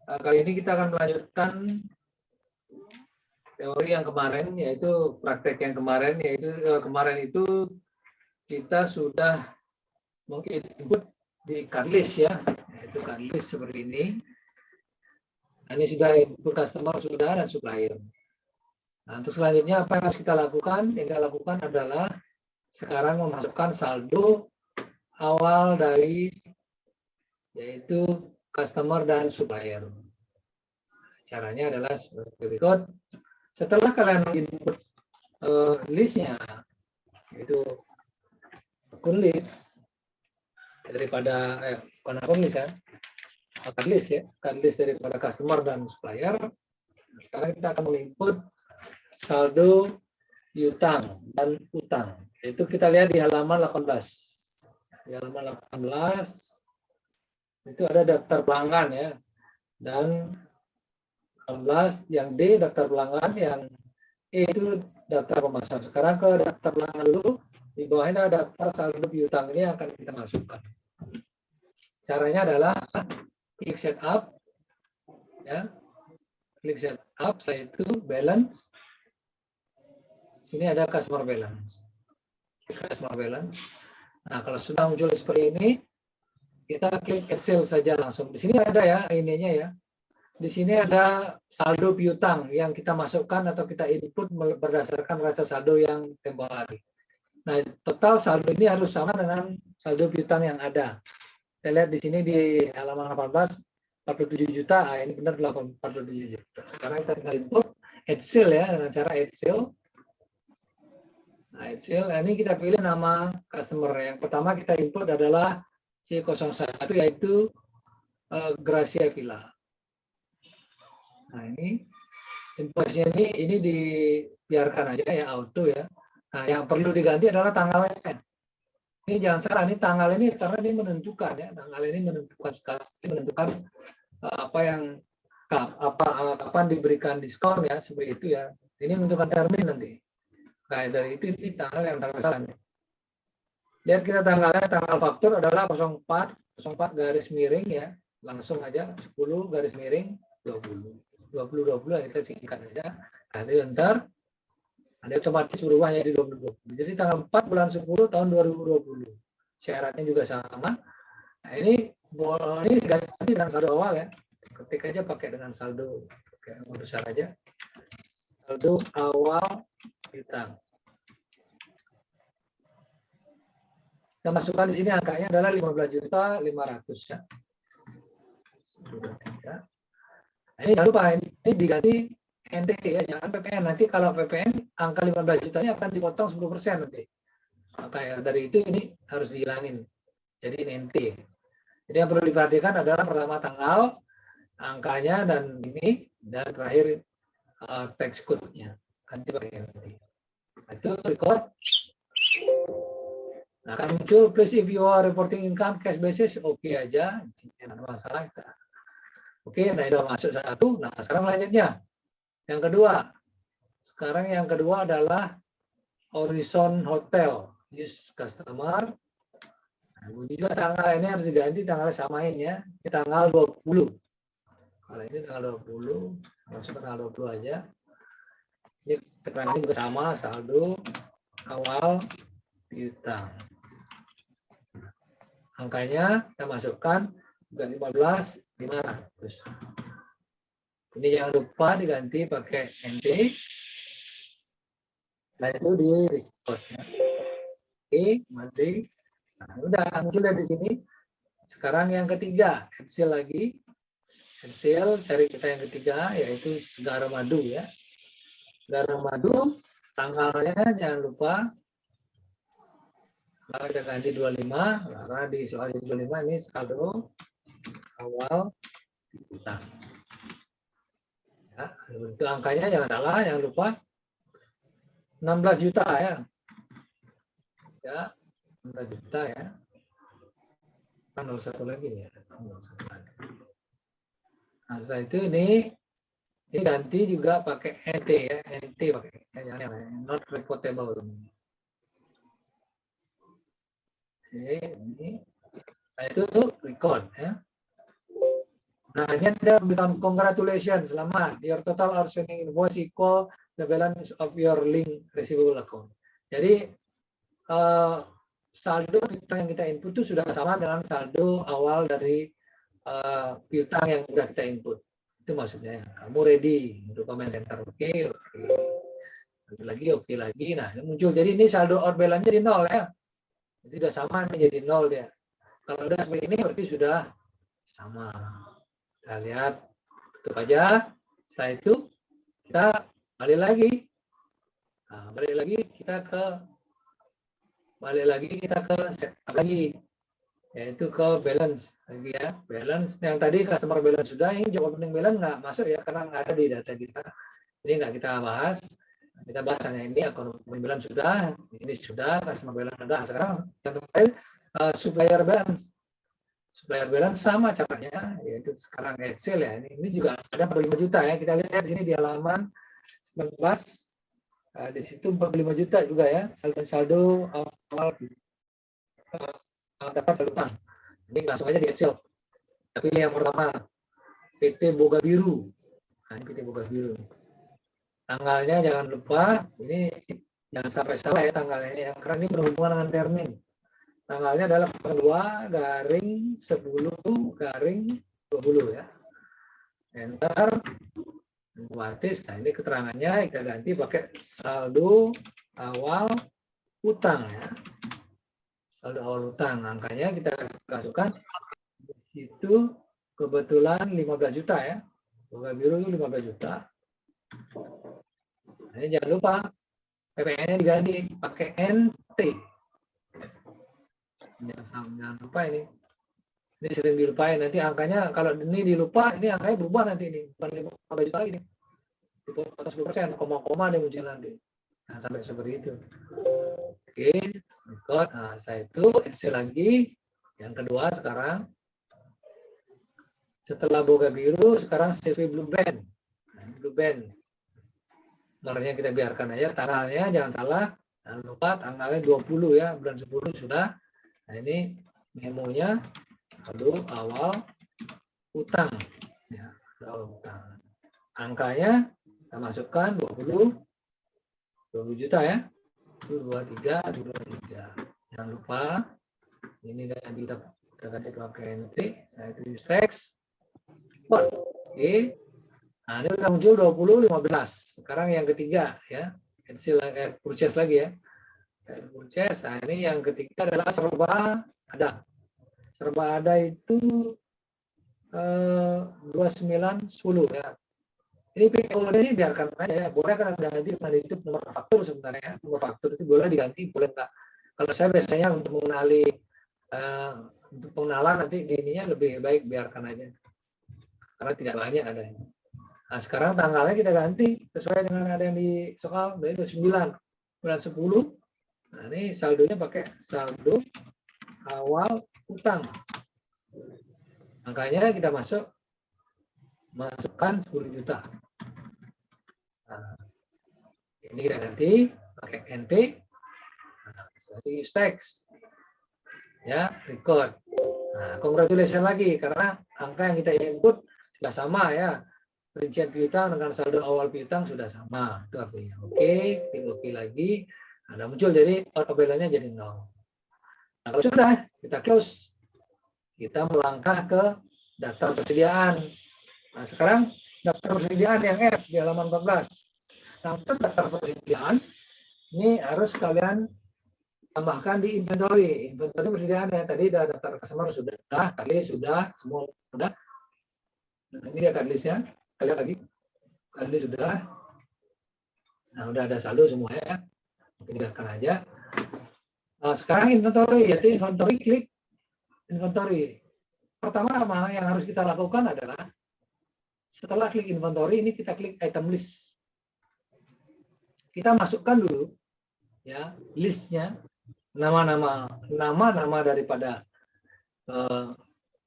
Kali ini kita akan melanjutkan teori yang kemarin, yaitu praktek yang kemarin, yaitu kemarin itu kita sudah menginput di cardlist ya, yaitu cardlist seperti ini. Ini sudah input customer sudah dan supplier. Nah, untuk selanjutnya apa yang harus kita lakukan? Yang kita lakukan adalah sekarang memasukkan saldo awal dari yaitu customer dan supplier. Caranya adalah seperti berikut. Setelah kalian input listnya, yaitu akun list daripada bukan akun list ya, akun list ya, akun list daripada customer dan supplier. Sekarang kita akan menginput saldo piutang dan utang. Itu kita lihat di halaman 18. Di halaman 18 itu ada daftar pelanggan ya, dan 18 yang D daftar pelanggan, yang E itu daftar pemasaran. Sekarang ke daftar pelanggan dulu. Di bawahnya ada daftar saldo piutang, ini akan kita masukkan. Caranya adalah klik setup ya. Klik setup, setelah itu balance. Sini ada customer balance. Customer balance. Nah, kalau sudah muncul seperti ini, kita klik Excel saja langsung. Di sini ada ya ininya ya. Di sini ada saldo piutang yang kita masukkan atau kita input berdasarkan raca saldo yang tempo hari. Nah, total saldo ini harus sama dengan saldo piutang yang ada. Kita lihat di sini di halaman 18, 47 juta. Nah, ini benar 47 juta. Sekarang kita tinggal input Excel ya, dengan cara Excel. Nah, Excel, ini kita pilih nama customer. Yang pertama kita input adalah C01, yaitu Gracia Villa. Nah, ini invoice-nya ini dibiarkan aja ya, auto ya. Nah, yang perlu diganti adalah tanggalnya. Ini jangan salah, ini tanggal ini karena ini menentukan ya, tanggal ini menentukan sekali, menentukan kapan diberikan diskon ya, seperti itu ya. Ini menentukan termin nanti. Nah, dari itu ini tanggal yang salah. Lihat kita tanggalnya, tanggal faktur adalah 04 garis miring ya, langsung aja 10 garis miring 20 kita singkat aja. Nanti ntar ada otomatis berubah jadi 2020. Jadi tanggal 4 bulan 10 tahun 2020. Syaratnya juga sama. Nah, ini diganti dengan saldo awal ya. Ketik aja pakai dengan saldo yang besar aja. Saldo awal piutang. Kita masukkan di sini angkanya adalah 15.500.000 ya. Nah, ini jangan lupa ini diganti NT ya, jangan PPN. Nanti kalau PPN angka 15 jutanya akan dipotong 10% nanti. Maka ya, dari itu ini harus dihilangin. Jadi ini NT. Jadi yang perlu diperhatikan adalah pertama tanggal, angkanya, dan ini, dan terakhir text code-nya. Nanti pakai NT. Nah, itu record. Nah, akan muncul please if you are reporting income cash basis, oke aja, tidak ada masalah. Oke, nah itu masuk satu. Nah, sekarang selanjutnya. Yang kedua. Sekarang yang kedua adalah Horizon Hotel. Use customer. Nah, juga tanggal ini harus diganti, tanggal samain ya. Ini tanggal 20. Kalau ini tanggal 20, masuk ke tanggal 20 aja. Ini keterangannya juga sama, saldo awal piutang. Angkanya kita masukkan bukan 15.500. Ini jangan lupa diganti pakai NT. Nah, itu di record ya. Oke, mati. Nah, udah muncul dari sini. Sekarang yang ketiga, Excel lagi. Excel cari kita yang ketiga, yaitu Segara Madu ya. Segara Madu, tanggalnya jangan lupa. Maka kita ganti 25, karena di soal 25 ini saldo awal piutang. Ya, itu angkanya jangan salah, jangan lupa 16 juta ya. Ya, 16 juta ya. 01 lagi ya. 01 lagi. Nah, setelah itu ini ganti juga pakai NT ya, NT pakai not reportable. Oke, ini. Nah, itu record ya. Nah, ini ada pemberitahuan congratulations, selamat. Your total outstanding invoice equal the balance of your link receivable account. Jadi saldo piutang yang kita input itu sudah sama dengan saldo awal dari piutang yang sudah kita input. Itu maksudnya. Kamu ready untuk payment enter. Oke. Oke lagi. Nah, ini muncul. Jadi ini saldo out balance jadi nol ya. Jadi sudah sama nih, jadi nol dia. Kalau udah seperti ini berarti sudah sama. Kita lihat, tutup aja. Setelah itu kita balik lagi. Nah, balik lagi kita ke setup lagi, yaitu ke balance lagi ya. Balance yang tadi customer balance sudah, ini job opening balance nggak masuk ya karena nggak ada di data kita. Ini nggak kita bahas. Kita bahas hanya ini account opening balance sudah, ini sudah, customer balance ada. Sekarang yang terakhir supplier balance. Supplier balance sama caranya, yaitu sekarang Excel ya. Ini juga ada 45 juta ya. Kita lihat di sini di halaman 19, di situ 45 juta juga ya. Saldo awal dapat saldo utang. Ini langsung aja di Excel. Tapi yang pertama, PT Boga Biru. Nah, ini PT Boga Biru. Tanggalnya jangan lupa, ini jangan sampai salah ya tanggalnya ini, karena ini berhubungan dengan termin. Tanggalnya adalah 2/10/20 ya. Enter. Otomatis, nah ini keterangannya kita ganti pakai saldo awal utang ya. Saldo awal utang, angkanya kita masukkan di situ kebetulan 15 juta ya. Boga Biru itu 15 juta. Nah, ini jangan lupa PPN-nya diganti pakai NT. Jangan lupa ini. Ini sering dilupain, nanti angkanya kalau ini dilupa, ini angkanya berubah nanti ini, bukan 15 juta lagi nih. Dipotong 10%, koma-koma dia muncul nanti. Nah, sampai seperti itu. Oke, record. Nah, setelah itu Excel lagi. Yang kedua sekarang, setelah Boga Biru, sekarang CV Blue Band. Nah, Blue Band. Nomornya kita biarkan aja, tanggalnya jangan salah. Jangan lupa tanggalnya 20 ya, bulan 10 sudah. Nah, ini memonya saldo awal utang ya, awal utang. Angkanya kita masukkan 20 juta ya. 23. Jangan lupa ini kita ganti pakai NT, saya tulis teks. Oke. Nah, ini udah muncul 2015. Sekarang yang ketiga ya. Purchase lagi ya. Purchase. Nah, ini yang ketiga adalah serba ada. Serba ada itu 2910 ya. Ini PO ini biarkan aja ya. Boleh kan ganti dengan itu nomor faktur sebenarnya. Nomor faktur itu boleh diganti, boleh enggak. Kalau saya biasanya untuk mengenali untuk pengenalan nanti di ininya lebih baik biarkan aja. Karena tidak banyak ada. Nah, sekarang tanggalnya kita ganti sesuai dengan ada yang di soal, dari 29 bulan 10. Nah, ini saldonya pakai saldo awal utang. Angkanya kita masukkan 10 juta. Nah, ini kita ganti pakai NT. Nah, use text. Ya, record. Nah, congratulations lagi karena angka yang kita input sudah sama ya. Rincian piutang dengan saldo awal piutang sudah sama. Itu artinya oke, klik oke lagi. Nah, muncul jadi balance-nya jadi 0. Nah, kalau sudah kita close, kita melangkah ke daftar persediaan. Nah, sekarang daftar persediaan yang F di halaman 14. Nah, untuk daftar persediaan ini harus kalian tambahkan di inventory. Inventory persediaan ya, tadi udah daftar customer sudah, kali sudah, semua sudah. Nah, ini dia listnya. Kalian lagi, kali sudah. Nah, udah ada saldo semua ya. Mungkin biarkan aja. Nah, sekarang inventory, yaitu inventory, klik inventory. Pertama yang harus kita lakukan adalah setelah klik inventory ini kita klik item list. Kita masukkan dulu ya listnya, nama daripada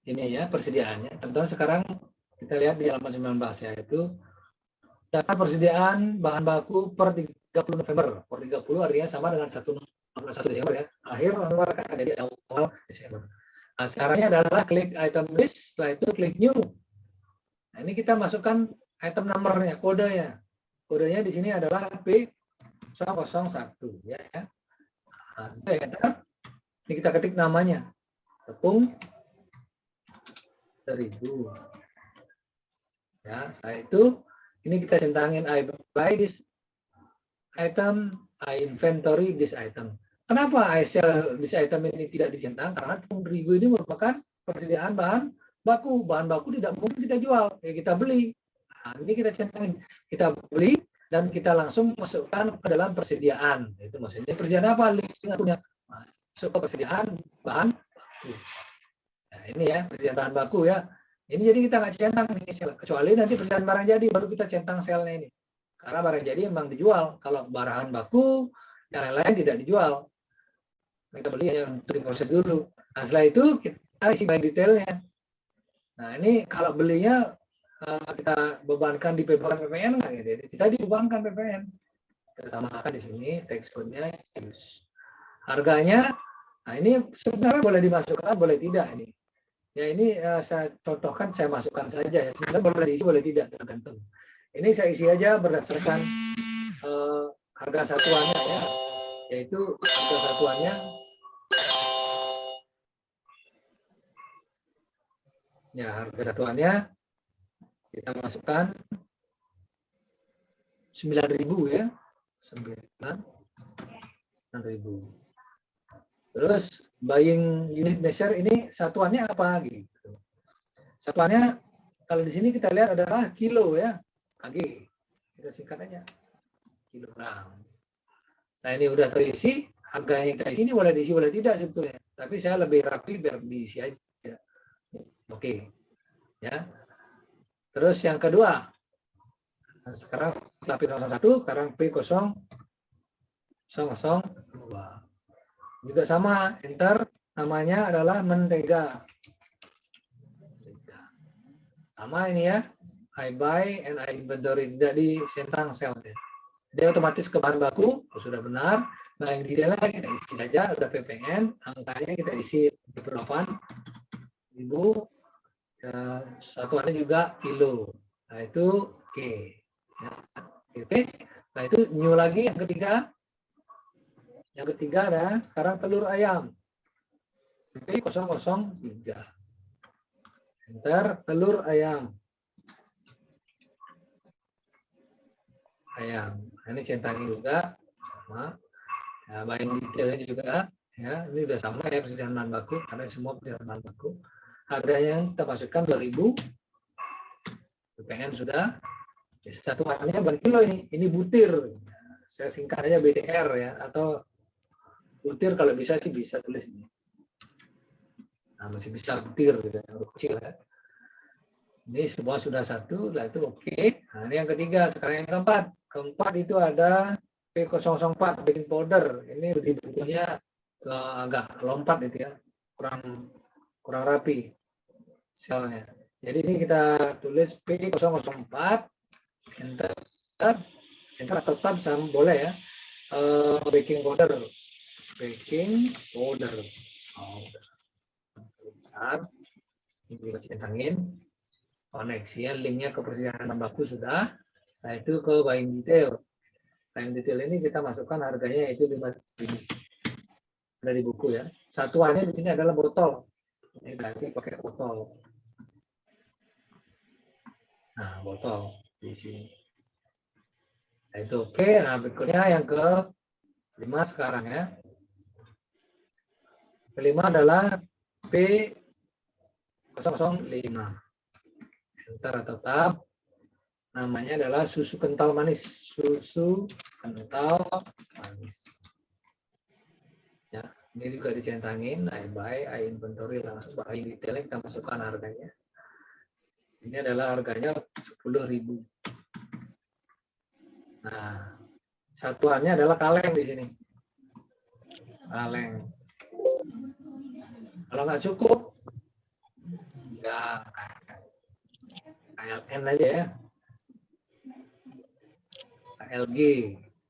ini ya persediaannya. Contohnya sekarang kita lihat di halaman 19 ya, itu data persediaan bahan baku per 30 November. Per 30 artinya sama dengan 1 Desember ya. Akhir November akan jadi awal Desember. Nah, caranya adalah klik item list, setelah itu klik new. Nah, ini kita masukkan item number-nya, kodenya. Kodenya di sini adalah P001 ya. Nah, itu header. Ini kita ketik namanya. Tepung 1000. Ya, setelah itu ini kita centangin I buy this item, I inventory this item. Kenapa I sell this item ini tidak dicentang? Karena tepung 1000 ini merupakan persediaan bahan baku. Bahan baku tidak mungkin kita jual, ya kita beli. Nah, ini kita centangin, kita beli dan kita langsung masukkan ke dalam persediaan. Itu maksudnya persediaan apa? Listing punya. Masuk ke persediaan bahan baku. Nah, ini ya persediaan bahan baku ya. Ini jadi kita nggak centang nih sel, kecuali nanti persediaan barang jadi baru kita centang selnya ini. Karena barang jadi memang dijual. Kalau bahan baku yang lain-lain tidak dijual. Kita beli yang untuk diproses dulu. Nah, setelah itu kita isi bahan detailnya. Nah, ini kalau belinya kita bebankan di PPN nggak gitu. Kita dibebankan PPN. Kita tambahkan di sini teks code-nya. Harganya, nah ini sebenarnya boleh dimasukkan, boleh tidak ini. Ya ini saya contohkan, saya masukkan saja ya. Sebenarnya boleh diisi, boleh tidak, tergantung. Ini saya isi aja berdasarkan harga satuannya ya, yaitu harga satuannya ya, harga satuannya kita masukkan 9.000 ya, 9.000. Terus buying unit measure ini satuannya apa gitu. Satuannya kalau di sini kita lihat adalah kilo ya, kg. Kita singkat aja, kilogram. Nah ini udah terisi, harganya kita isi ini boleh diisi boleh tidak sebetulnya. Tapi saya lebih rapi biar diisi aja. Oke, ya. Terus yang kedua, sekarang setelah P01, sekarang P002. Juga sama, enter, namanya adalah mentega. Sama ini ya, I buy and I inventory, tidak disentang selnya. Dia otomatis ke bahan baku, sudah benar. Nah yang detailnya kita isi saja, sudah PPN, angkanya kita isi 28.000, satuannya juga kilo. Nah itu oke. Ya, oke. Nah itu new lagi yang ketiga. Yang ketiga ada sekarang telur ayam. P003. Enter telur ayam. Ayam. Ini centangin juga sama. Ya, buying detailnya juga ya. Ini sudah sama ya persediaan bahan baku karena semua persediaan bahan baku. Harganya kita masukkan 2.000. PPN sudah. Satuannya bukan kilo ini. Ini butir. Saya singkat aja BTR ya, atau butir kalau bisa sih bisa tulis ini. Nah, masih bisa butir gitu, yang kecil ya. Ini semua sudah satu, lah itu oke. Nah, ini yang ketiga, sekarang yang keempat. Keempat itu ada P004 baking powder. Ini di bukunya agak lompat itu ya, kurang rapi selnya. Jadi ini kita tulis P004, enter atau tab sama boleh ya. Baking powder, besar. Ini juga centangin. Koneksi ya, linknya ke persediaan bahan baku sudah. Nah itu ke buying detail. Buying detail ini kita masukkan harganya itu 5.000. Ada di buku ya. Satuannya di sini adalah botol. Ini ganti pakai botol. Nah botol di sini. Nah, itu oke. Nah berikutnya yang ke-5 sekarang ya. Kelima adalah P005. Enter atau tab. Namanya adalah susu kental manis. Susu kental manis. Ya, ini juga dicentangin. I buy, I inventory, langsung buying detailnya kita masukkan harganya. Ini adalah harganya 10.000. Nah, satuannya adalah kaleng di sini. Kaleng. Kalau nggak cukup, ya KLN aja ya.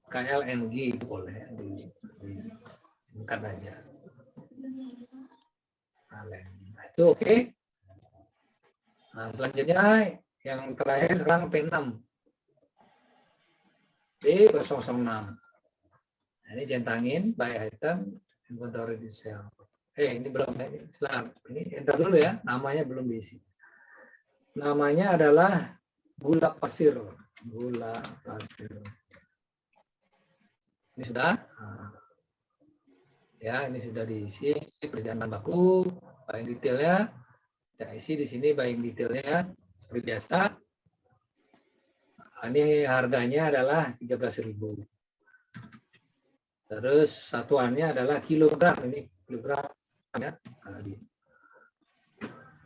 KLNG itu boleh disingkat aja. Kaleng. Nah, itu oke. Nah, selanjutnya Yang terakhir sekarang P6. P006. Nah, ini centangin by item inventory di sel. Ini belum, ini enter dulu ya, namanya belum diisi. Namanya adalah gula pasir. Gula pasir. Ini sudah. Ya, ini sudah diisi persediaan bahan baku, buying detailnya. Kita isi di sini buying detailnya seperti biasa. Nah, ini harganya adalah 13.000. Terus satuannya adalah kilogram, ini kilogram ya.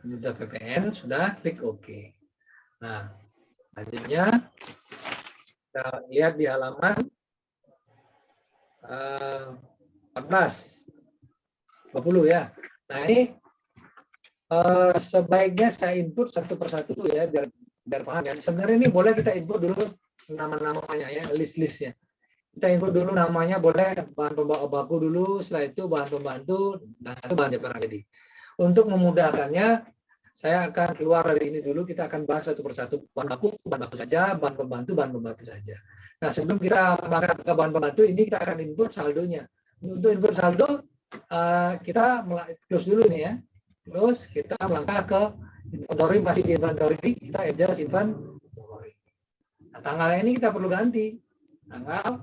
Ini sudah PPN, sudah klik OK. Nah, selanjutnya kita lihat di halaman 14, 20 ya. Nah, ini sebaiknya saya input satu persatu ya, biar paham ya. Sebenarnya ini boleh kita input dulu nama-namanya ya, list-listnya. Kita input dulu namanya, boleh bahan baku dulu, setelah itu bahan pembantu, dan itu bahan DPR jadi. Untuk memudahkannya, saya akan keluar dari ini dulu, kita akan bahas satu persatu. Bahan baku saja, bahan pembantu saja. Nah, sebelum kita mengangkat ke bahan pembantu, ini kita akan input saldonya. Untuk input saldo, kita close dulu nih ya. Terus kita melangkah ke inventory, masih di inventory, kita adjust inventory. Nah, tanggalnya ini kita perlu ganti. Tanggal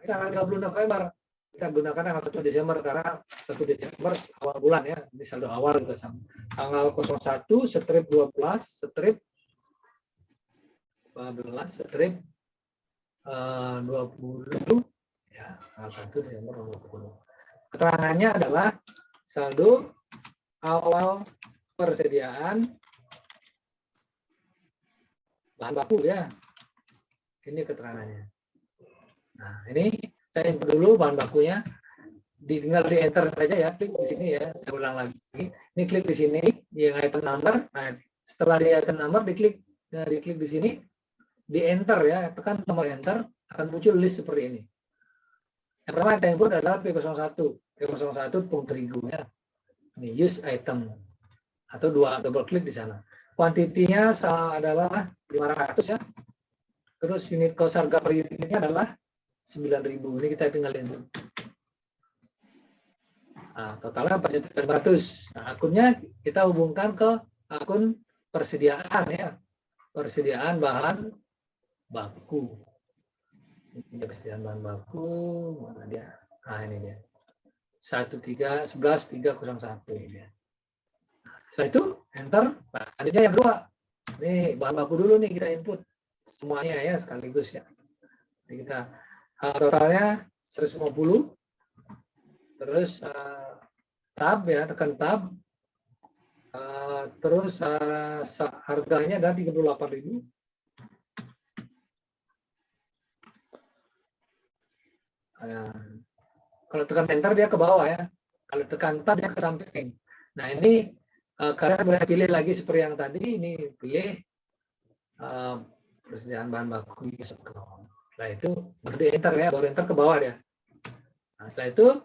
30 November. Kita gunakan tanggal 1 Desember karena 1 Desember awal bulan ya. Ini saldo awal juga sama. Tanggal 01 strip 12 strip 20 ya, tanggal 1 Desember 20. Keterangannya adalah saldo awal persediaan bahan baku ya. Ini keterangannya. Nah, ini saya input dulu bahan bakunya. Tinggal di enter saja ya, klik di sini ya. Saya ulang lagi. Ini klik di sini yang item number. Nah, setelah di item number diklik di sini, di enter ya, tekan tombol enter, akan muncul list seperti ini. Yang pertama yang input adalah P01. P01 tepung terigu ya. Ini use item atau double klik di sana. Kuantitinya adalah 500 ya. Terus unit cost harga per unitnya adalah 9.000. Ini kita tinggal input. Nah, totalnya 4.500. Nah, akunnya kita hubungkan ke akun persediaan ya. Persediaan bahan baku. Ini persediaan bahan baku, mana dia? Nah, ini dia. 1311301 ini. Setelah itu enter. Nah, adanya yang kedua. Nih bahan baku dulu nih kita input semuanya ya sekaligus ya. Jadi kita totalnya 150. Terus tab ya, tekan tab. Terus harganya adalah 38.000. Kalau tekan enter dia ke bawah ya. Kalau tekan tab dia ke samping. Nah, ini kalian boleh pilih lagi seperti yang tadi. Ini pilih persediaan bahan baku. Setelah itu baru di enter ya, baru enter ke bawah dia. Nah, setelah itu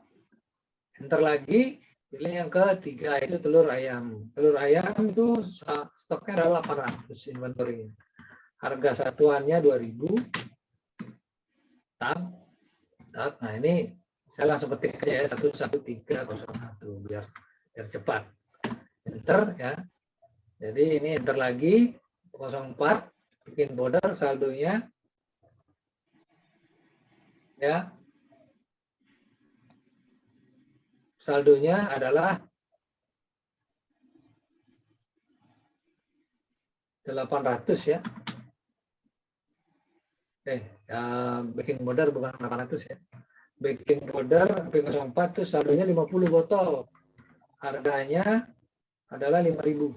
enter lagi, pilih yang ketiga itu telur ayam. Telur ayam itu stoknya adalah 800 inventory. Harga satuannya 2.000. Tab. Nah, ini saya langsung ketik aja ya 11301 biar cepat. Enter ya. Jadi ini enter lagi 04 bikin border saldonya ya. Saldonya adalah 800 ya. Baking powder bukan 800 ya. Baking powder P04 itu saldonya 50 botol. Harganya adalah 5.000.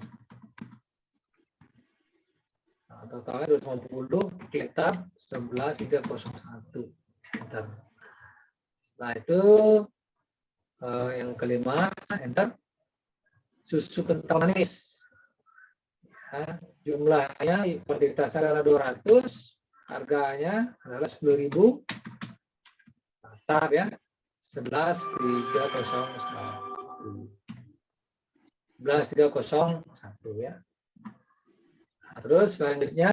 Nah, totalnya 250, klik tab 11301. Enter. Setelah itu yang kelima, enter. Susu kental manis. Ya, jumlahnya kuantitas adalah 200. Harganya adalah 10.000. Tab ya 11301. 11301 ya. Terus selanjutnya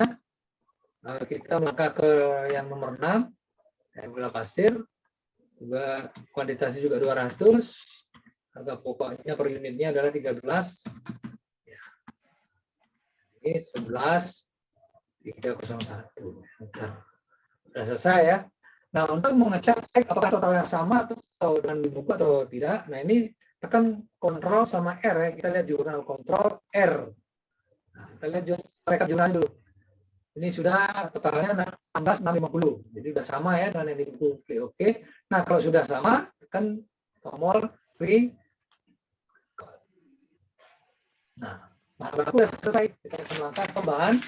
kita melangkah ke yang nomor 6, gula pasir. Juga kuantitasnya juga 200. Harga pokoknya per unitnya adalah 13. Ya. Ini 11.301. Sudah selesai ya. Nah, untuk mengecek apakah totalnya sama atau dengan buku atau tidak, nah ini tekan kontrol sama R ya. Kita lihat jurnal kontrol R. Nah, kita lihat rekap jurnal dulu. Ini sudah totalnya 16.650. Jadi sudah sama ya dengan yang di buku. Oke. Nah, kalau sudah sama, tekan tombol free. Nah, bahan baku sudah selesai. Kita akan langkah ke bahan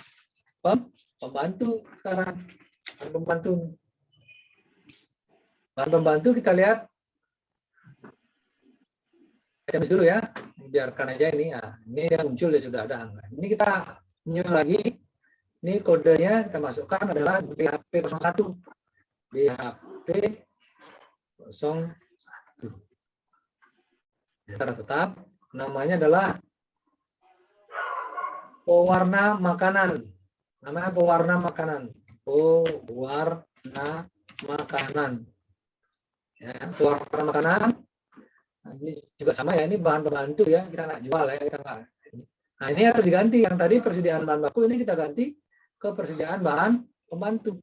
pembantu sekarang. Bahan pembantu. Bahan pembantu kita lihat. Kita dulu ya. Biarkan aja ini. Nah, ini yang muncul ya sudah ada angka. Ini kita new lagi. Ini kodenya kita masukkan adalah BHP01. BHP01. Secara tetap namanya adalah pewarna makanan. Namanya pewarna makanan. Pewarna makanan. Ya, pewarna makanan. Nah, ini juga sama ya. Ini bahan pembantu ya. Kita nggak jual ya. Kita nggak. Nah, ini harus diganti. Yang tadi persediaan bahan baku ini kita ganti ke persediaan bahan pembantu.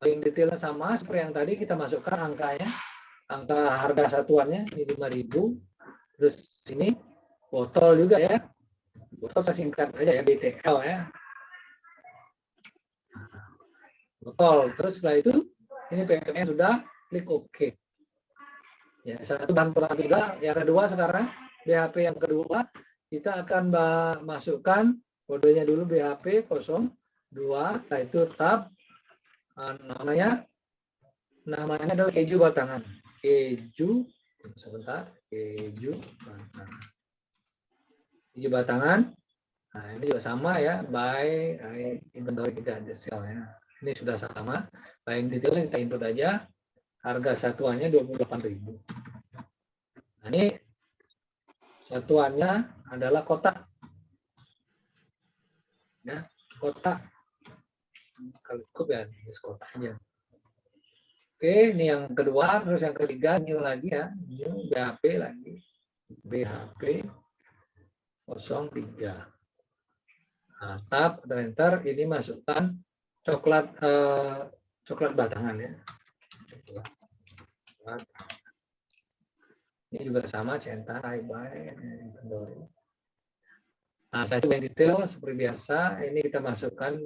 Paling detailnya sama seperti yang tadi kita masukkan angkanya, angka harga satuannya ini 5.000. Terus sini botol juga ya, botol saya singkat aja ya BTL ya. Botol. Terus setelah itu ini PPN sudah, klik OK. Ya, satu bahan pembantu sudah. Yang kedua sekarang BHP yang kedua kita akan masukkan kodenya dulu BHP 02. Nah itu tab namanya adalah keju batangan. Keju sebentar, keju batangan. Nah ini juga sama ya, by inventory tidak ada sel ya. Ini sudah sama. Paling detailnya kita input aja. Harga satuannya 28.000. Nah ini satuannya adalah kotak. Ya, kotak. Kalau cukup ya, ini kotak aja. Oke, ini yang kedua, terus yang ketiga new lagi ya, new BHP lagi, BHP 03. Nah, tab atau enter ini masukkan coklat batangan ya. Ini juga sama centang, buy. Nah, saya itu yang detail seperti biasa. Ini kita masukkan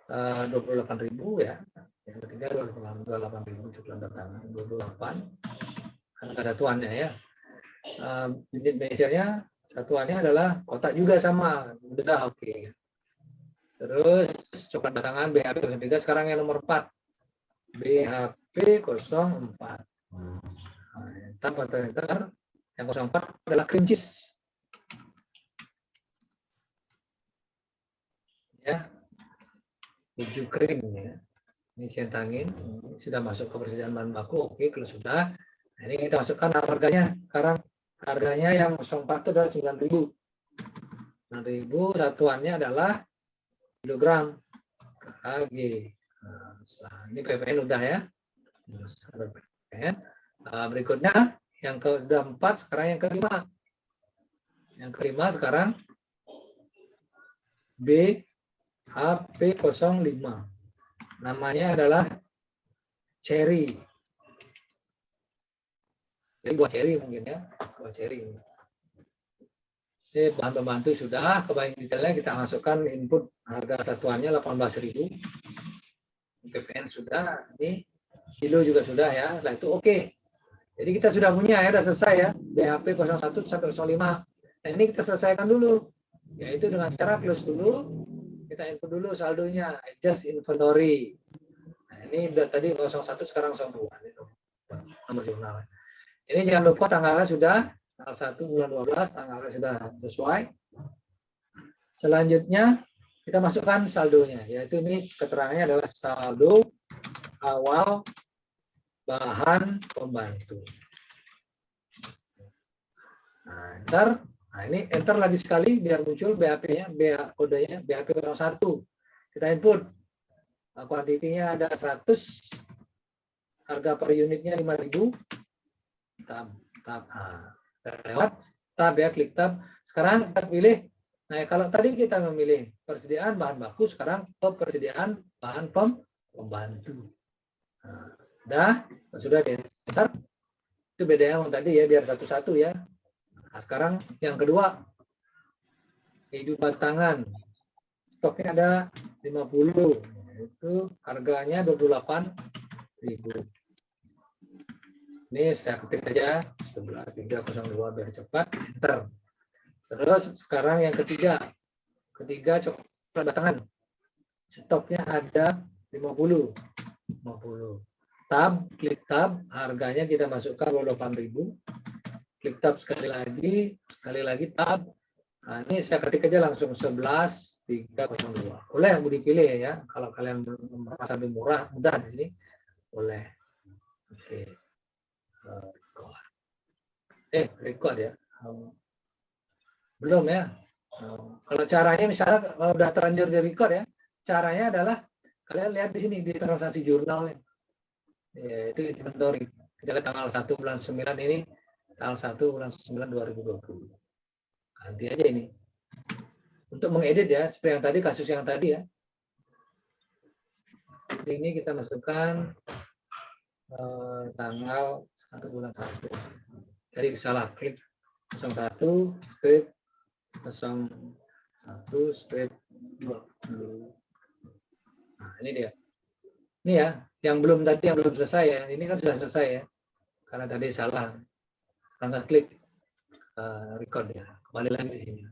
28.000 ya. Yang ketiga 28.000 coklat batangan 28. Angka satuannya ya. Unit Indonesia-nya satuannya adalah kotak juga sama. Udah oke. Terus coklat batangan BHP 03 sekarang yang nomor 4. BHP 04. Tab atau enter. Yang 04 adalah cream cheese. Ya. Keju krim ya. Ini centangin. Ini sudah masuk ke persediaan bahan baku. Oke, kalau sudah. Nah, ini kita masukkan harganya. Sekarang harganya yang 04 itu adalah 9.000. 9.000 satuannya adalah kilogram kg. Nah, ini PPN udah ya. PPN. Berikutnya yang ke-4 sekarang yang ke-5. Yang ke-5 sekarang BHP05. Namanya adalah cherry. Jadi buah cherry mungkin ya. Buah cherry. Ini bahan pembantu sudah. Kebaik detailnya kita masukkan input harga satuannya 18.000. PPN sudah. Ini kilo juga sudah ya. Setelah itu oke. Jadi kita sudah punya ya. Sudah selesai ya. BHP 01 sampai 05. Nah ini kita selesaikan dulu. Yaitu dengan cara close dulu. Kita input dulu saldonya. Adjust inventory. Nah ini udah tadi 01 sekarang 02. Nomor jurnal. Ini jangan lupa tanggalnya sudah. Tanggal 1 bulan 12. Tanggalnya sudah sesuai. Selanjutnya kita masukkan saldonya. Yaitu ini keterangannya adalah saldo awal bahan pembantu. Nah, ntar Nah, ini enter lagi sekali biar muncul BAP-nya, kodenya BAP 01. Kita input. Kuantitinya ada 100, harga per unitnya 5.000. Tab. Nah, lewat tab ya, klik tab. Sekarang kita pilih. Nah, kalau tadi kita memilih persediaan bahan baku, sekarang ke persediaan bahan pembantu. Nah, sudah di enter. Itu bedanya yang tadi ya, biar satu-satu ya. Nah, sekarang yang kedua, keju batangan. Stoknya ada 50. Itu harganya 28.000. Ini saya ketik aja 11302 biar cepat, enter. Terus sekarang yang ketiga. Ketiga coklat batangan. Stoknya ada 50. Tab, klik tab, harganya kita masukkan 28.000. Klik tab sekali lagi tab. Nah, ini saya ketik aja langsung 11.302. Boleh mau dipilih ya. Kalau kalian merasa lebih murah, mudah di sini. Boleh. Oke. Record ya. Belum ya. Kalau caranya misalnya kalau udah terlanjur di record ya, caranya adalah kalian lihat di sini di transaksi jurnalnya. Ya, itu inventory. Kita lihat tanggal 1 bulan 9 ini, tanggal 1 bulan 9 2020. Ganti aja ini. Untuk mengedit ya, seperti yang tadi, kasus yang tadi ya. Ini kita masukkan tanggal 1 bulan 1. Jadi salah klik 01 strip 01 strip 20. Nah, ini dia. Ini ya, yang belum selesai ya. Ini kan sudah selesai ya. Karena tadi salah. Tanggal klik record ya. Kembali lagi di sini.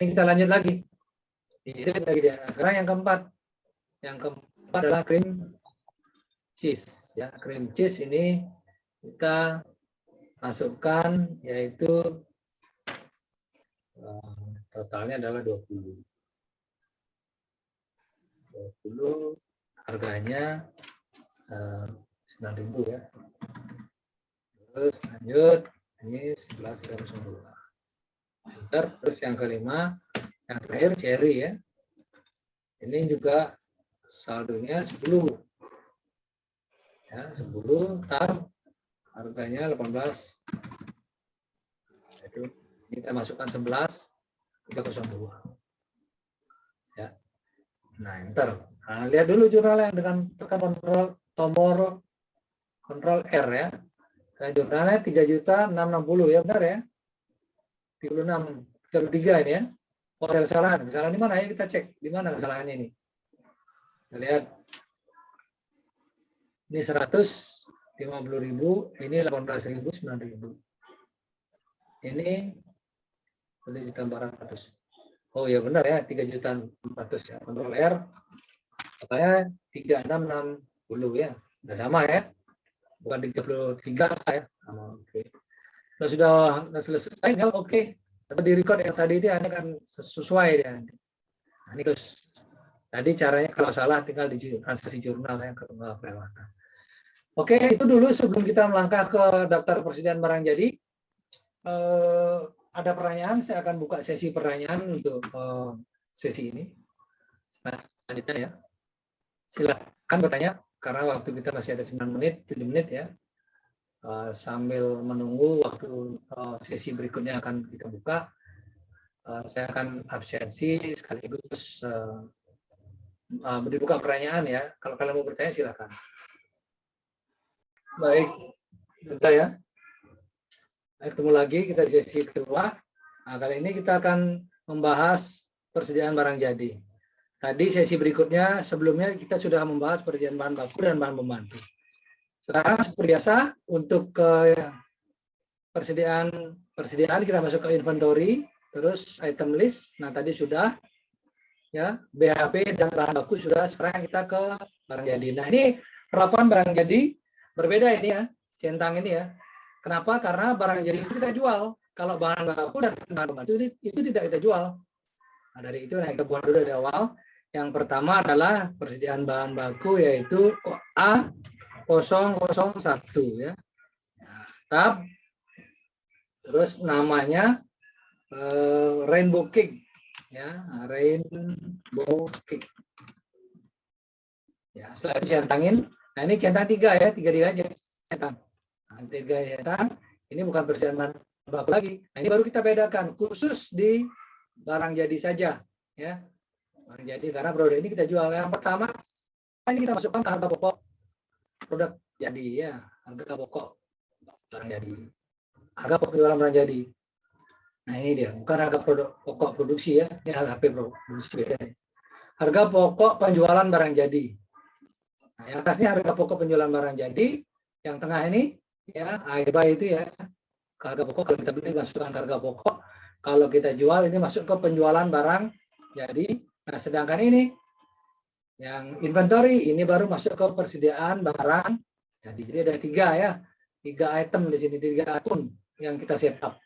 Ini kita lanjut lagi. Ini lagi dia. Sekarang yang keempat. Yang keempat adalah cream cheese ya. Cream cheese ini kita masukkan yaitu totalnya adalah 20. Harganya 9.000 ya. Terus lanjut ini 11.2. Enter. Terus yang kelima, yang terakhir cherry ya. Ini juga saldonya 10. Ya, 10 tab harganya 18. Itu kita masukkan 11.302. Ya. Nah, enter. Nah, lihat dulu jurnalnya dengan tekan tombol Ctrl R ya. Nah, jurnalnya 3.660 ya, benar ya? 33 ini ya. Model kesalahan. Kesalahan di mana ya? Kita cek di mana kesalahannya ini. Kita lihat. Ini 150.000, ini 18.000, 9.000. Ini 1.400.000. Oh ya benar ya, 3.400.000 ya. Ctrl R. Katanya 3660 ya. Nah, sama ya. Bukan 33 ya. Sama, oke. Nah, sudah selesai ya, oke. Tapi di record yang tadi itu akan sesuai ya. Nah, ini terus. Tadi caranya kalau salah tinggal di transaksi jurnal ya ke kelewatan. Oke, itu dulu sebelum kita melangkah ke daftar persediaan barang jadi. Ada pertanyaan, saya akan buka sesi pertanyaan untuk sesi ini. Selanjutnya ya. Silakan bertanya karena waktu kita masih ada 9 menit, 7 menit ya. Sambil menunggu waktu sesi berikutnya akan kita buka. Saya akan absensi sekaligus dibuka pertanyaan ya. Kalau kalian mau bertanya silakan. Baik, sudah ya. Ketemu lagi kita di sesi kedua. Nah, kali ini kita akan membahas persediaan barang jadi. Tadi sesi berikutnya sebelumnya kita sudah membahas persediaan bahan baku dan bahan pembantu. Sekarang seperti biasa untuk persediaan kita masuk ke inventory, terus item list. Nah tadi sudah ya BHP dan bahan baku sudah. Sekarang kita ke barang jadi. Nah ini perlakuan barang jadi berbeda ini ya, centang ini ya. Kenapa? Karena barang jadi itu kita jual. Kalau bahan baku dan bahan pembantu itu tidak kita jual. Nah, dari itu kita buat dulu dari awal. Yang pertama adalah persediaan bahan baku yaitu A001 ya. Tab. Terus namanya rainbow cake, ya, rainbow cake. Ya, setelah itu centangin. Nah, ini centang 3 ya, 3 aja centang. Nah, 3 centang. Ini bukan persediaan baku lagi. Nah, ini baru kita bedakan khusus di barang jadi saja, ya. Barang jadi karena produk ini kita jual. Yang pertama ini kita masukkan ke harga pokok produk jadi, ya, harga pokok barang jadi. Harga penjualan barang jadi. Nah, ini dia, bukan harga produk pokok produksi, ya. Ini harga produksi beda. Harga pokok penjualan barang jadi. Nah, yang atasnya harga pokok penjualan barang jadi, yang tengah ini ya AIBA itu ya harga pokok, kalau kita beli masukkan harga pokok, kalau kita jual ini masuk ke penjualan barang jadi. Nah, sedangkan ini yang inventory ini baru masuk ke persediaan barang jadi. Jadi ada 3 ya, 3 item di sini, 3 akun yang kita setup.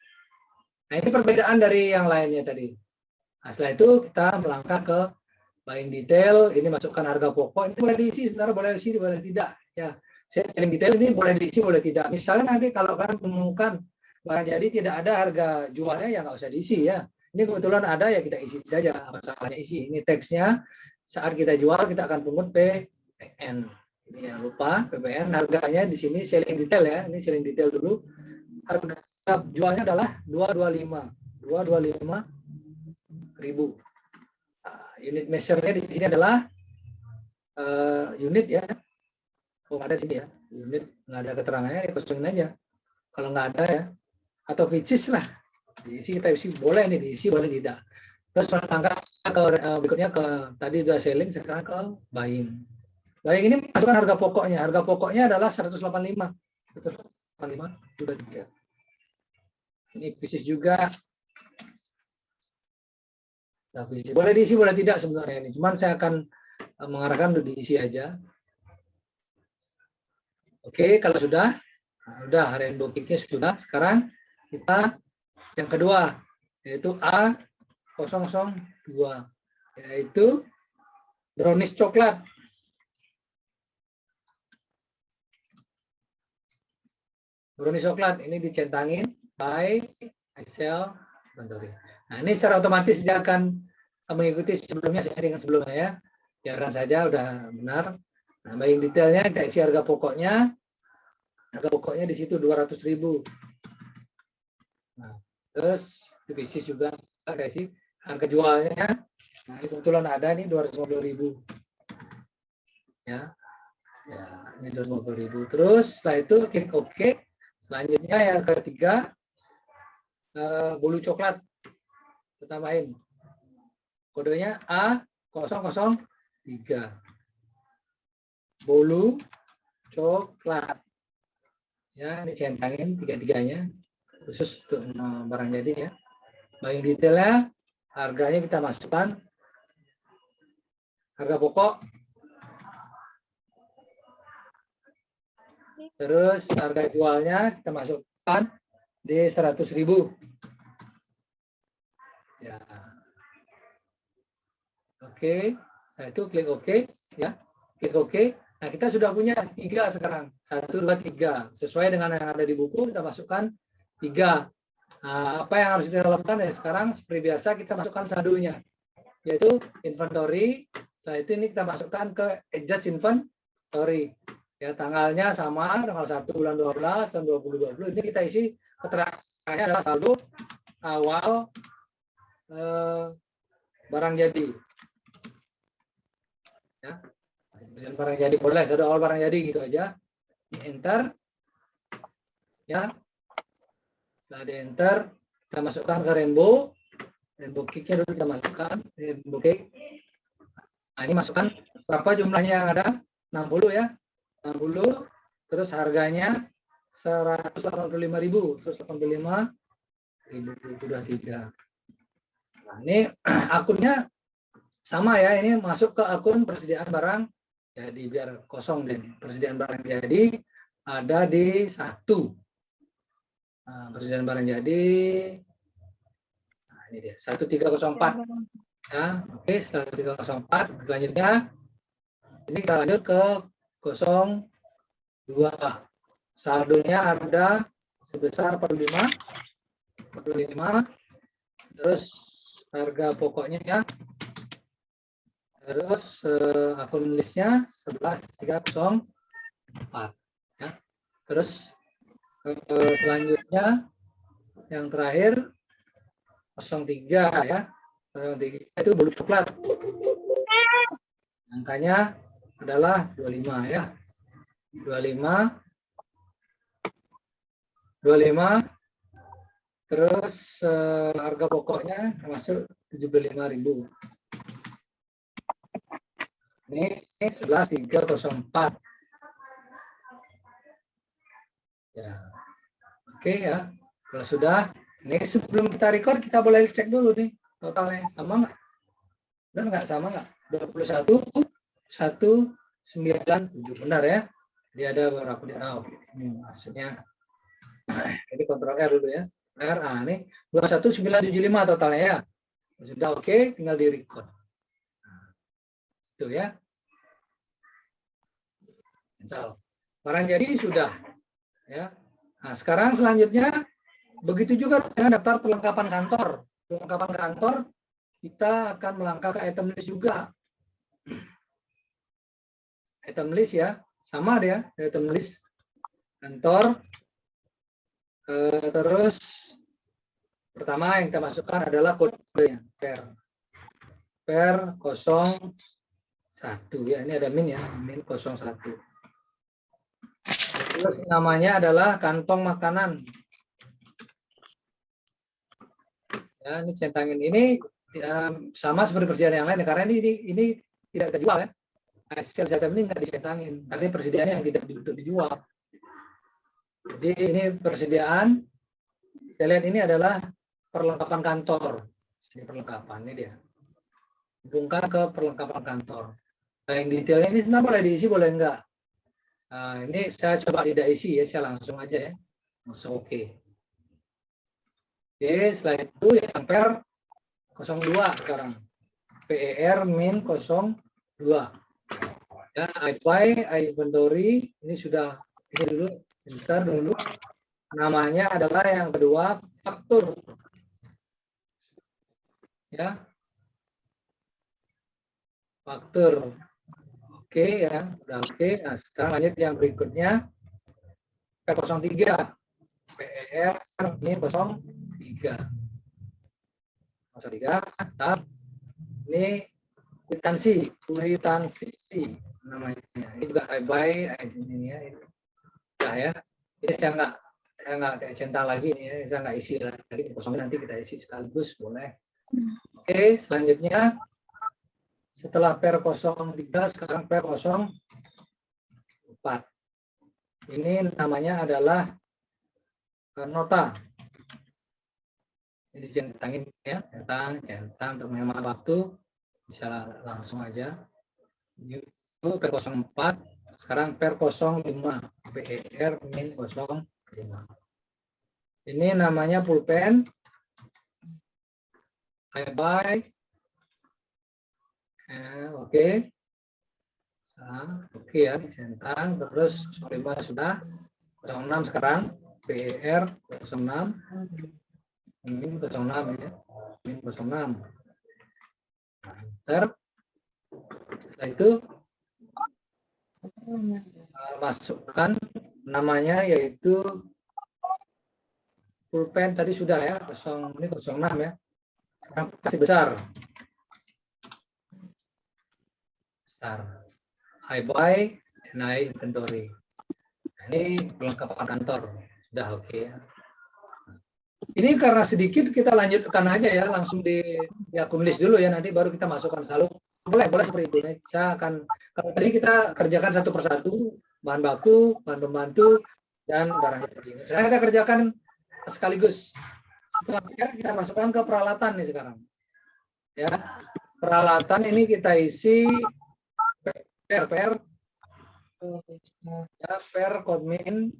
Nah, ini perbedaan dari yang lainnya tadi. Nah, setelah itu kita melangkah ke buying detail. Ini masukkan harga pokok. Ini boleh diisi, sebenarnya boleh diisi, boleh tidak. Ya, selling detail ini boleh diisi, boleh tidak. Misalnya nanti kalau kalian menemukan barang jadi tidak ada harga jualnya, ya nggak usah diisi ya. Ini kebetulan ada, ya kita isi saja. Apa salahnya isi? Ini teksnya. Saat kita jual kita akan pungut PPN. Ini yang lupa PPN. Harganya di sini selling detail ya. Ini selling detail dulu. Harga jualnya adalah 225.000. Unit measure-nya di sini adalah unit ya. Oh, ada di sini ya. Unit nggak ada keterangannya, ya kosongin aja. Kalau nggak ada ya, atau pieces lah. Diisi, kita isi boleh nih, diisi boleh tidak. Terus langkah ke berikutnya ke tadi sudah selling, sekarang ke buying. Buying ini masukkan harga pokoknya. Harga pokoknya adalah 185. 185 juga 3. Ini pieces juga. Nah, boleh diisi, boleh tidak sebenarnya ini. Cuman saya akan mengarahkan untuk diisi aja. Oke, kalau sudah, nah, udah rainbow cake-nya sudah. Sekarang kita yang kedua, yaitu A002, yaitu brownies coklat. Brownies coklat ini dicentangin by myself. Nah, ini secara otomatis dia akan mengikuti sebelumnya, settingan sebelumnya ya. Biarkan saja, udah benar. Nah, buying detailnya kita isi harga pokoknya. Harga pokoknya di situ 200.000. Nah, terus isi juga kita isi harga jualnya. Nah, ini kebetulan ada nih 250.000. Ya. Ya, ini 250.000. Terus setelah itu klik OK. Selanjutnya yang ketiga, bolu coklat. Kita tambahin. Kodenya A003. Bolu coklat. Ya, ini centangin 3-3-nya. Khusus untuk barang jadi ya. Buying detailnya, harganya kita masukkan. Harga pokok. Terus harga jualnya kita masukkan di 100.000. Ya. Oke, saya itu klik OK ya. Klik OK. Nah, kita sudah punya 3 sekarang. 1, 2, 3. Sesuai dengan yang ada di buku, kita masukkan 3. Nah, apa yang harus kita lakukan ya sekarang seperti biasa kita masukkan saldonya, yaitu inventory. Setelah itu ini kita masukkan ke adjust inventory. Ya, tanggalnya sama tanggal 1 bulan 12 tahun 2020. Ini kita isi keterangannya adalah saldo awal barang jadi. Ya. Barang jadi boleh, saldo awal barang jadi gitu aja. Enter. Ya. Setelah di enter, kita masukkan ke rainbow cake-nya dulu kita masukkan, rainbow cake. Nah, ini masukkan berapa jumlahnya yang ada? 60 ya. 60, terus harganya 185.000. 185.000 sudah 3. Nah, ini akunnya sama ya, ini masuk ke akun persediaan barang jadi, biar kosong deh. Persediaan barang jadi ada di 1. Nah, persediaan barang jadi, nah ini dia 1304 ya. Oke, 1304. Selanjutnya ini kita lanjut ke 02. Saldonya ada sebesar 45. terus harga pokoknya ya, terus akun listnya 11304 ya. Terus selanjutnya yang terakhir 03 ya, 03 itu bolu coklat, angkanya adalah 25 ya, 25 terus harga pokoknya termasuk 75.000. Ini 11304 ya. Oke ya, kalau sudah, ini sebelum kita record kita boleh cek dulu nih totalnya sama nggak, benar nggak, sama nggak, 21.197 benar ya. Jadi ada beberapa ini maksudnya ini kontrol R dulu ya, R, ini 21975 totalnya ya. Sudah oke, tinggal di record. Itu ya. Barang jadi sudah ya. Nah, sekarang selanjutnya begitu juga dengan daftar perlengkapan kantor. Perlengkapan kantor kita akan melangkah ke item list juga. Item list ya, sama dia, item list kantor. Terus pertama yang kita masukkan adalah kodenya per 01 ya, ini ada min ya, min 01. Terus namanya adalah kantong makanan. Ya, ini centangin ini ya, sama seperti persediaan yang lain karena ini tidak terjual ya. Hasil item ini nggak dicentangin, tapi persediaan yang tidak dijual. Jadi ini persediaan. Kita lihat ini adalah perlengkapan kantor. Ini perlengkapan ini dia. Hubungkan ke perlengkapan kantor. Nah, yang detailnya ini sebenarnya boleh diisi boleh enggak. Nah, ini saya coba tidak isi ya, saya langsung aja ya. Langsung oke. Oke, setelah itu yang per 02 sekarang. PER min 02. Ya, IPY, inventory, ini sudah, ini dulu, bentar dulu. Namanya adalah yang kedua, faktur. Ya. Faktur. Oke ya, udah oke. Nah, sekarang lanjut yang berikutnya. P03. PER min 03. 03. Tab. Ini kwitansi namanya. Ini juga buy ini ya. Nah, ya. Ini saya nggak centang lagi ini ya. Saya nggak isi lagi. Kosongnya nanti kita isi sekaligus boleh. Oke, selanjutnya setelah per 03 sekarang per 04. Ini namanya adalah nota. Ini centangin ya, centang untuk menghemat waktu. Bisa langsung aja. Itu per 04, sekarang per 05. PER min 05. Ini namanya pulpen. Buy. Oke. Oke ya, centang. Terus 05 sudah. 06 sekarang. PER 06. Min 06 ya. Min 06. Enter. Setelah itu masukkan namanya yaitu pulpen tadi sudah ya, ini 06 ya. Sekarang kasih besar. I buy and I inventory. Nah, ini perlengkapan kantor. Sudah oke ya. Ini karena sedikit kita lanjutkan aja ya, langsung di akun list dulu ya, nanti baru kita masukkan saldo. Boleh seperti itu. Saya akan, kalau tadi kita kerjakan satu persatu, bahan baku, bahan pembantu, dan barang seperti ini. Sekarang kita kerjakan sekaligus. Setelah kita masukkan ke peralatan nih sekarang. Ya, peralatan ini kita isi per kodmin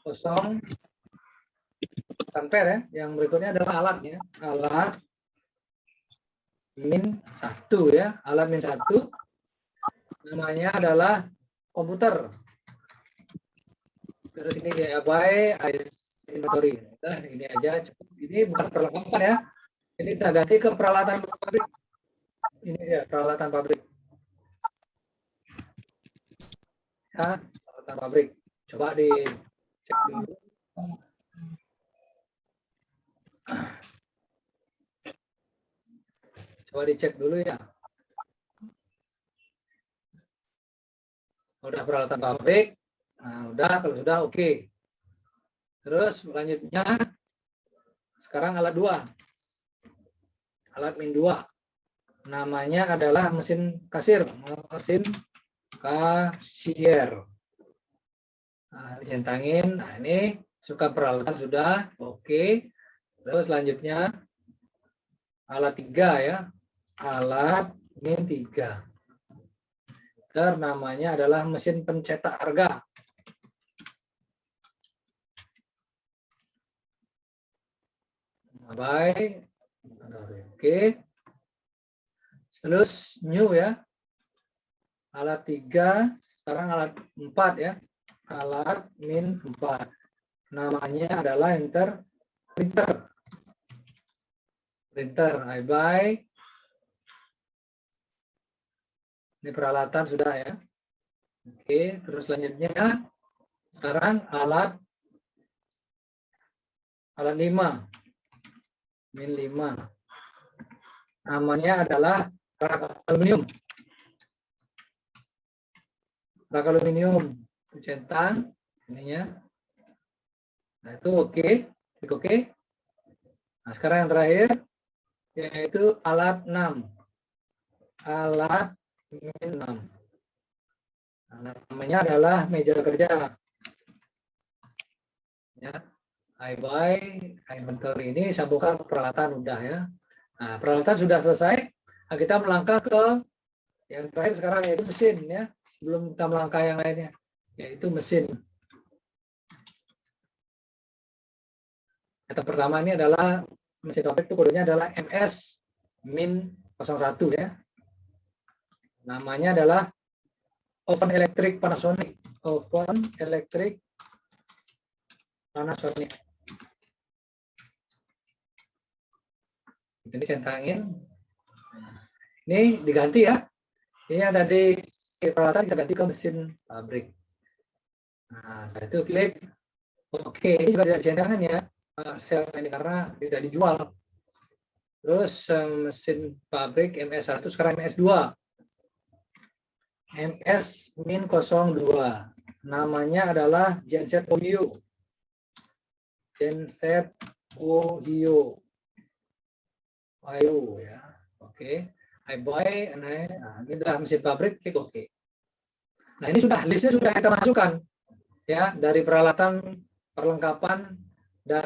0 bukan per ya, yang berikutnya adalah alatnya, alat min 1 ya, alat min 1 namanya adalah komputer. Terus ini dia buy inventory. Nah, ini aja cukup. Ini bukan perlengkapan ya, Ini kita ganti ke peralatan pabrik. Ini dia peralatan pabrik. Ya, peralatan pabrik. Coba dicek dulu. Coba dicek dulu ya. Udah peralatan pabrik. Nah, udah, kalau sudah oke. Terus selanjutnya sekarang alat 2. Alat min 2. Namanya adalah mesin kasir, mesin kasier. Nah, dicentangin. Nah, ini suka peralatan sudah oke. Terus selanjutnya alat 3 ya. Alat min 3. Namanya adalah mesin pencetak harga. Baik. Oke. Terus new ya. Alat 3, sekarang alat 4 ya. Alat min 4. Namanya adalah printer. Printer, I buy. Ini peralatan sudah ya. Oke, terus selanjutnya sekarang alat 5. Min 5. Namanya adalah rak aluminium. Rak aluminium centang ininya. Nah, itu oke. Klik oke. Nah, sekarang yang terakhir yaitu alat 6. Alat min 6. Nah, namanya adalah meja kerja. Ya. I buy, inventory ini saya buka peralatan udah ya. Nah, peralatan sudah selesai. Nah, kita melangkah ke yang terakhir sekarang yaitu mesin ya. Sebelum kita melangkah yang lainnya yaitu mesin. Yang pertama ini adalah mesin pabrik, itu kodenya adalah MS-01 ya. Namanya adalah oven elektrik Panasonic. Oven elektrik Panasonic. Ini centangin. Ini diganti ya. Ini yang tadi peralatan kita ganti ke mesin pabrik. Nah, setelah itu klik oke. Ini juga tidak dicentangkan ya. Sel ini karena tidak dijual. Terus mesin pabrik MS1 sekarang MS2. MS-02. Namanya adalah genset Ohio. Genset Ohio. Ohio ya. Oke. I buy, nah, ini adalah mesin pabrik, klik oke. Nah, ini sudah listnya sudah kita masukkan ya, dari peralatan perlengkapan dan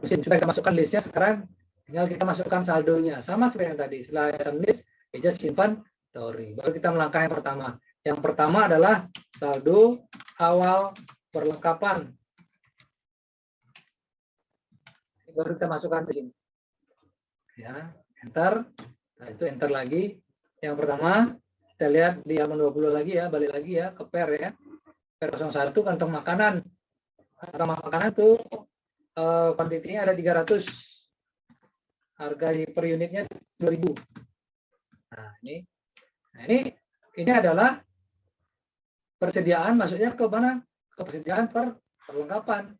mesin sudah kita masukkan listnya. Sekarang tinggal kita masukkan saldonya sama seperti yang tadi. Setelah item list, kita simpan inventory. Baru kita melangkah yang pertama. Yang pertama adalah saldo awal perlengkapan. Baru kita masukkan di sini. Ya, enter. Nah, itu enter lagi. Yang pertama, kita lihat di halaman 20 lagi ya, balik lagi ya ke per ya. Per 01 kantong makanan. Kantong makanan itu kuantitinya ada 300. Harga per unitnya 2.000. Nah, ini adalah persediaan, maksudnya ke mana? Ke persediaan perlengkapan.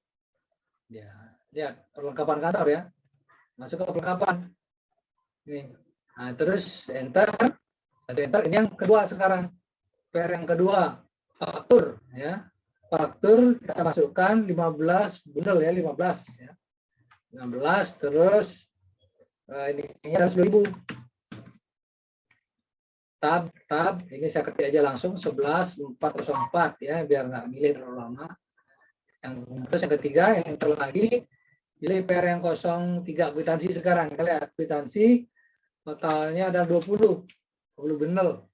Ya, lihat perlengkapan kantor ya. Masuk ke perlengkapan. Ini. Nah, terus enter. Enter. Ini yang kedua sekarang. Per yang kedua, faktur ya. Faktur kita masukkan 15 bundel ya, 15 ya. 16 terus ini ada 10.000. Tab ini saya ketik aja langsung 11404 ya, biar nggak milih terlalu lama. Terus yang ketiga yang enter lagi, pilih per yang 03 kwitansi. Sekarang kita lihat kwitansi totalnya ada 20 bundel.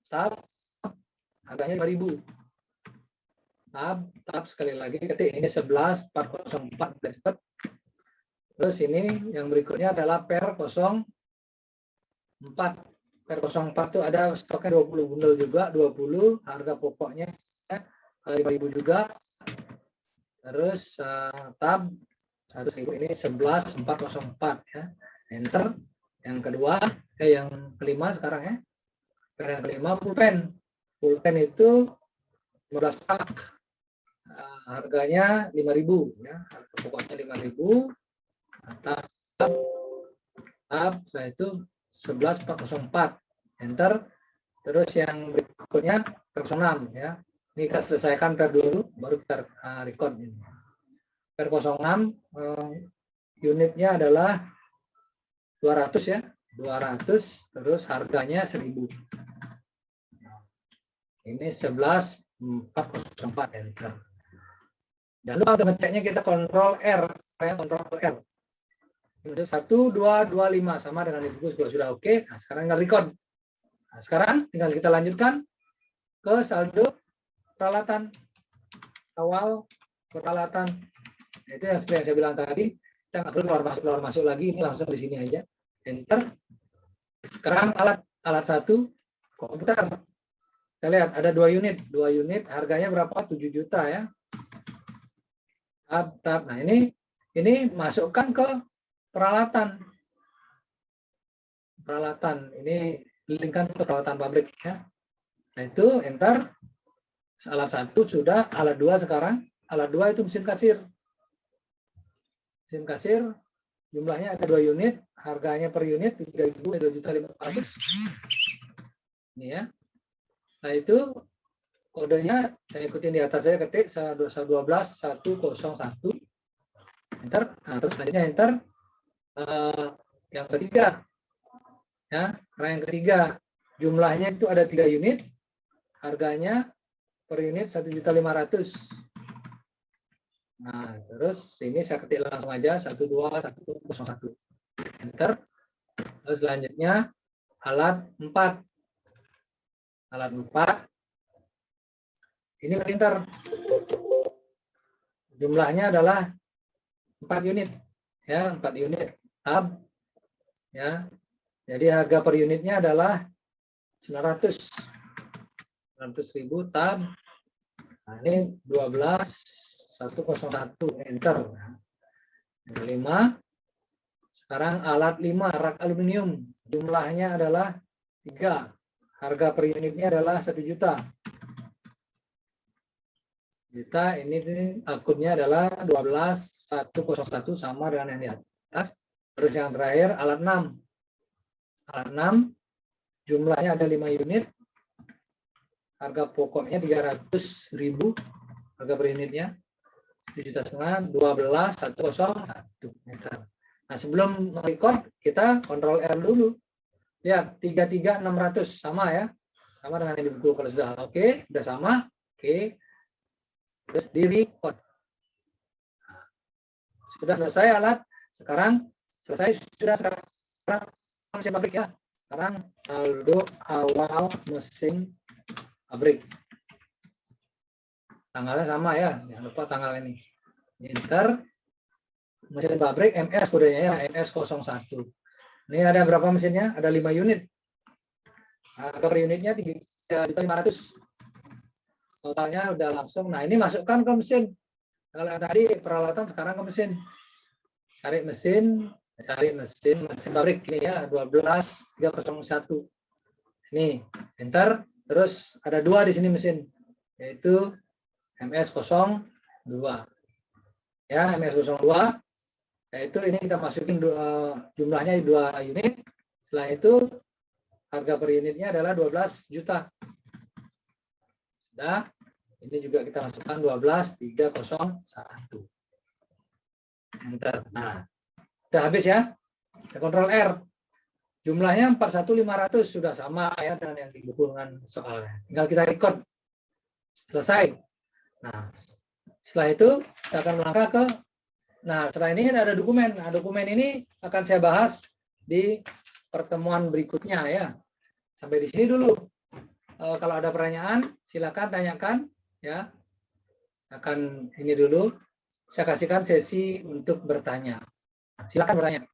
Tab harganya 5.000. Tab sekali lagi ketik ini 11404. Terus ini yang berikutnya adalah per 04. Per 04 itu ada stoknya 20 bundel juga, 20, harga pokoknya 5.000 juga. Terus tab 100.000 ini 11.404 ya. Enter. Yang kedua, yang kelima sekarang ya. Yang kelima pulpen. Pulpen itu 15 pak. Harganya 5.000 ya. Harga pokoknya 5.000. Tab, setelah itu 11.404. Enter. Terus yang berikutnya 06 ya. Ini kita selesaikan per dulu, baru kita record ini. Per 06 unitnya adalah 200 ya, 200, terus harganya 1.000. Ini 11.404 enter. Dan lupa untuk ngeceknya kita kontrol R, kontrol R. 1225 sama dengan itu kalau sudah oke. Nah, sekarang tinggal record. Nah, sekarang tinggal kita lanjutkan ke saldo peralatan awal peralatan. Itu yang seperti yang saya bilang tadi, kita nggak perlu keluar masuk lagi, ini langsung di sini aja. Enter. Sekarang alat 1 komputer. Kita lihat ada 2 unit harganya berapa? 7 juta ya. Tab. Nah, ini masukkan ke peralatan. Ini linkkan ke peralatan pabrik ya. Nah, itu enter. Alat 1 sudah, alat 2 sekarang. Alat 2 itu mesin kasir. Mesin kasir jumlahnya ada 2 unit, harganya per unit 3.500. Ini ya. Nah, itu kodenya saya ikutin di atas, saya ketik 12101. Enter. Nah, terus selanjutnya enter. Yang ketiga. Ya, karena yang ketiga jumlahnya itu ada 3 unit, harganya per unit 1.500.000. Nah, terus ini saya ketik langsung aja 12101. Enter. Terus selanjutnya alat 4. Alat 4. Ini printer. Jumlahnya adalah 4 unit. Ya, 4 unit. Tab. Ya. Jadi harga per unitnya adalah 900.000 tab. Nah, ini 12.101 enter. Yang kelima. Sekarang alat 5 rak aluminium. Jumlahnya adalah 3. Harga per unitnya adalah 1 juta. Ini akunnya adalah 12.101 sama dengan yang di atas. Terus yang terakhir alat 6. Alat 6 jumlahnya ada 5 unit. Harga pokoknya 300.000. Harga per unitnya 7,5 12.101 meter. Nah, sebelum record kita kontrol R dulu. Lihat 33.600 sama ya. Sama dengan yang di buku kalau sudah oke, sudah sama. Oke. Terus di record. Nah, sudah selesai alat. Sekarang selesai sekarang mesin pabrik ya. Sekarang saldo awal mesin pabrik. Tanggalnya sama ya, jangan lupa tanggal ini. Enter. Mesin pabrik MS kodenya ya, MS01. Ini ada berapa mesinnya? Ada 5 unit. Harga per unitnya 3.500. Totalnya udah langsung. Nah, ini masukkan ke mesin. Kalau tadi peralatan, sekarang ke mesin. Cari mesin pabrik ini ya, 12.301. Ini enter. Terus ada 2 di sini mesin, yaitu MS02. Ya, MS02. Yaitu ini kita masukin jumlahnya 2 unit. Setelah itu harga per unitnya adalah 12 juta. Sudah. Ini juga kita masukkan 12.301. Enter. Nah, udah habis ya. Kita kontrol R. Jumlahnya 41.500 sudah sama ya dengan yang di buku dengan soalnya. Tinggal kita record. Selesai. Nah, setelah itu kita akan melangkah ke. Nah, setelah ini ada dokumen. Nah, dokumen ini akan saya bahas di pertemuan berikutnya ya. Sampai di sini dulu. Kalau ada pertanyaan, silakan tanyakan ya. Akan ini dulu. Saya kasihkan sesi untuk bertanya. Silakan bertanya.